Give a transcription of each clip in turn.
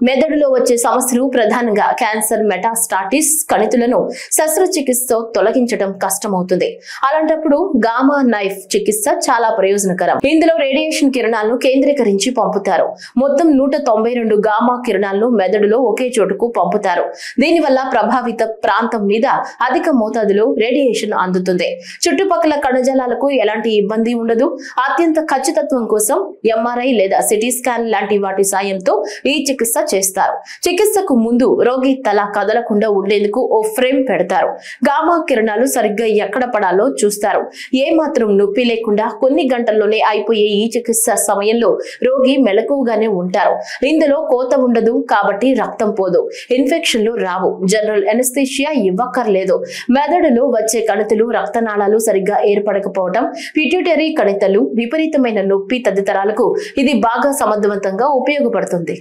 మెదడులో వచ్చే సమస్యలు ప్రధానంగా క్యాన్సర్, మెటాస్టాటిస్, కణితులను శస్త్రచికిత్సతో తొలగించడం కష్టమవుతుంది. అలాంటప్పుడు గామా నైఫ్ చికిత్స చాలా ప్రయోజనకరం. ఇందులో రేడియేషన్ కిరణాలను కేంద్రీకరించి పంపుతారు. మొత్తం 192 గామా కిరణాలను మెదడులో ఒకే చోటుకు పంపుతారు. దీనివల్ల ప్రభావిత ప్రాంతం మీద అధిక మోతాదులో రేడియేషన్ అందుతుంది. చుట్టుపక్కల కణజాలాలకు ఎలాంటి ఇబ్బంది ఉండదు. అత్యంత ఖచ్చితత్వం కోసం ఎంఆర్ఐ లేదా సిటీ స్కాన్ లాంటి వాటి సాయంతో ఈ చికిత్స చేస్తారు. చికిత్సకు ముందు రోగి తల కదలకుండా ఉండేందుకు ఓ ఫ్రేమ్ పెడతారు. గామా కిరణాలు సరిగ్గా ఎక్కడ పడాలో చూస్తారు. ఏ మాత్రం నొప్పి లేకుండా కొన్ని గంటల్లోనే అయిపోయే ఈ చికిత్స సమయంలో రోగి మెలకువగానే ఉంటారు. ఇందులో కోత ఉండదు కాబట్టి రక్తం పోదు, ఇన్ఫెక్షన్లు రావు, జనరల్ ఎనస్థీషియా ఇవ్వక్కర్లేదు. మెదడులో వచ్చే కణితులు, రక్తనాళాలు సరిగ్గా ఏర్పడకపోవడం, పిట్యూటరీ కణితలు, విపరీతమైన నొప్పి తదితరాలకు ఇది బాగా సమర్థవంతంగా ఉపయోగపడుతుంది.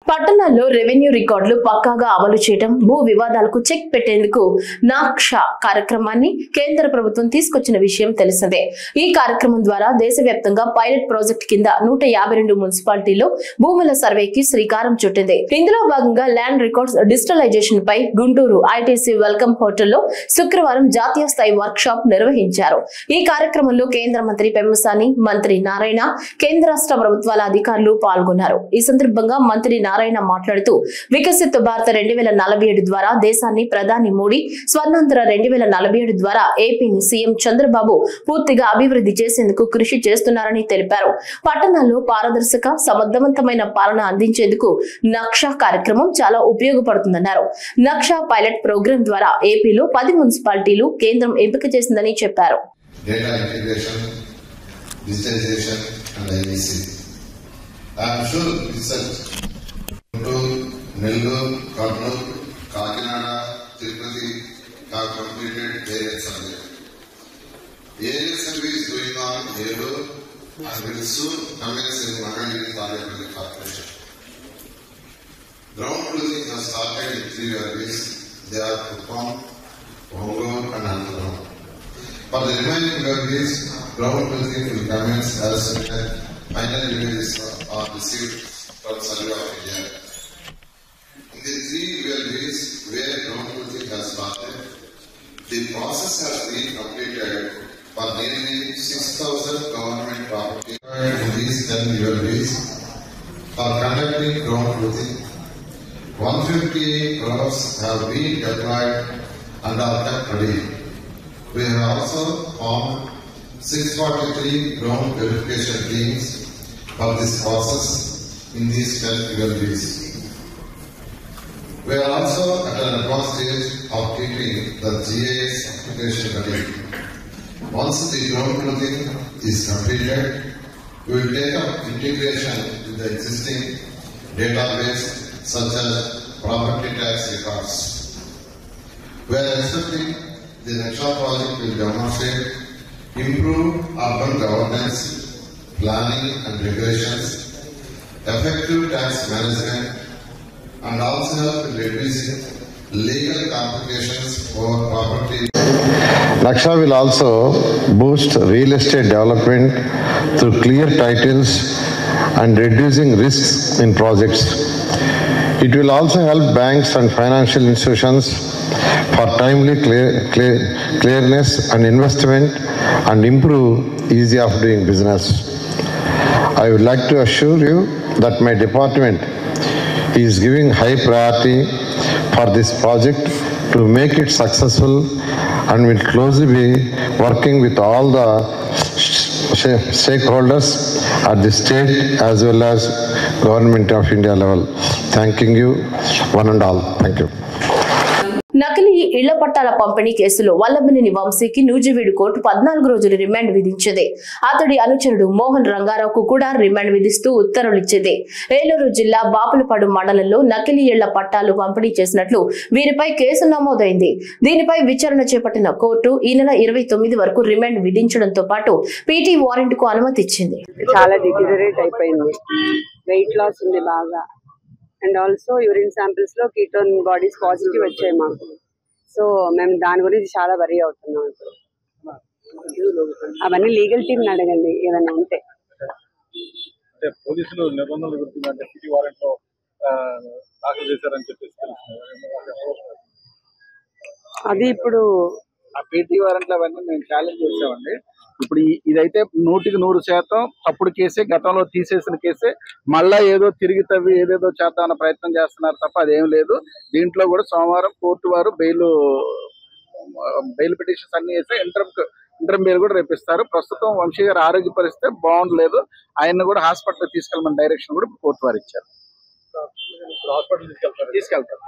పట్టణాల్లో రెవెన్యూ రికార్డులు పక్కాగా అమలు చేయడం, భూ వివాదాలకు చెక్ పెట్టేందుకు నాక్షా కార్యక్రమాన్ని కేంద్ర ప్రభుత్వం తీసుకొచ్చిన విషయం తెలిసిందే. ఈ కార్యక్రమం ద్వారా దేశవ్యాప్తంగా పైలట్ ప్రాజెక్ట్ కింద 152 మున్సిపాలిటీల్లో భూముల సర్వేకి శ్రీకారం చుట్టింది. ఇందులో భాగంగా ల్యాండ్ రికార్డ్స్ డిజిటలైజేషన్ పై గుంటూరు ఐటీసీ వెల్కమ్ హోటల్లో శుక్రవారం జాతీయ స్థాయి వర్క్ షాప్ నిర్వహించారు. ఈ కార్యక్రమంలో కేంద్ర మంత్రి పెమ్మసాని, మంత్రి నారాయణ, కేంద్ర రాష్ట్ర ప్రభుత్వాల అధికారులు పాల్గొన్నారు. ఈ సందర్భంగా మంత్రి నారాయణ మాట్లాడుతూ వికసిత్ భారత్ 2047 ద్వారా దేశాన్ని ప్రధాని మోడీ, స్వర్ణాంధ్ర 2047 ద్వారా ఏపీని సీఎం చంద్రబాబు పూర్తిగా అభివృద్ధి చేసేందుకు కృషి చేస్తున్నారని తెలిపారు. పట్టణాల్లో పారదర్శక, సమర్థవంతమైన పాలన అందించేందుకు నక్షా కార్యక్రమం చాలా ఉపయోగపడుతుందన్నారు. నక్షా పైలట్ ప్రోగ్రాం ద్వారా ఏపీలో 10 మున్సిపాలిటీలు కేంద్రం ఎంపిక చేసిందని చెప్పారు. Nellore, Kurnool, Kakinada, Tirupati have completed area survey. Area survey is going on in Nellore and will soon commence in Mangalore Parliamentary Corporation. Ground cruising has started in 3 areas. They are performed, Ongole and Andaram. For the remaining areas, ground cruising will commence as soon as final images are received from Survey of India. In the 3 areas where ground cruising has started, the process has been completed for nearly 6,000 government property. In these 10 areas, for conducting ground cruising, 158 crores have been deployed and are kept ready. We have also formed 643 ground verification teams for this process in these 10 areas. We are also at an advanced stage of keeping the GIS application ready. Once the ground cruising is completed, we will take up integration with the existing database such as property tax records. We are expecting the Naksha project will demonstrate improved urban governance, planning and regulations, effective tax management, and also help in reducing legal complications for property. Naksha will also boost real estate development through clear titles and reducing risks in projects. It will also help banks and financial institutions for timely clearness and investment and improve ease of doing business. I would like to assure you that my department is giving high priority for this project to make it successful and will closely be working with all the stakeholders at the state as well as Government of India level. Thanking you one and all. Thank you. నకిలీ ఇళ్ల పట్టాల పంపిణీ కేసులో వల్లభనేని వంశీకి Nuzvid court 14 రోజుల remand విధించింది. అతడి అనుచరుడు మోహన్ రంగారావుకు కూడా రిమాండ్ విధిస్తూ ఉత్తర్వులిచ్చింది. ఏలూరు జిల్లా బాపులపాడు మండలంలో నకిలీ ఇళ్ల పట్టాలు పంపిణీ చేసినట్లు వీరిపై కేసు నమోదైంది. దీనిపై విచారణ చేపట్టిన కోర్టు ఈ నెల 29 వరకు రిమాండ్ విధించడంతో పాటు పీటీ వారెంట్ కు అనుమతి ఇచ్చింది. చాలా డిటీరియరేట్ అయిపోయింది, వెయిట్ లాస్ ఉంది బాగా, అండ్ ఆల్సో యూరిన్ శాంపిల్స్ లో కీటోన్ బాడీస్ పాజిటివ్ వచ్చాయి మాకు. సో మేము దాని గురించి చాలా వరీ అవుతున్నాం. ఇప్పుడు అవన్నీ లీగల్ టీమ్ అడగండి ఏదైనా ఉంటే. అంటే పోలీసులు నిబంధనలు గురించి అంటే సిటీ వారెంట్ లో దాఖలు చేశారని చెప్పేసి అది ఇప్పుడు ఆ పీటీ వారెంట్లు అవన్నీ మేము ఛాలెంజ్ చేసామండి. ఇప్పుడు ఇదైతే 100% తప్పుడు కేసే, గతంలో తీసేసిన కేసే. మళ్ళా ఏదో తిరిగి తవ్వి ఏదేదో చేద్దామన్న ప్రయత్నం చేస్తున్నారు తప్ప అదేం లేదు. దీంట్లో కూడా సోమవారం కోర్టు వారు బెయిల్ పిటిషన్స్ అన్ని వేస్తే ఇంటర్మ్ బెయిల్ కూడా రేపిస్తారు. ప్రస్తుతం వంశీ గారు ఆరోగ్య పరిస్థితి బాగుండలేదు. ఆయన్ని కూడా హాస్పిటల్ తీసుకెళ్ళమని డైరెక్షన్ కూడా కోర్టు వారు ఇచ్చారు. తీసుకెళ్తారు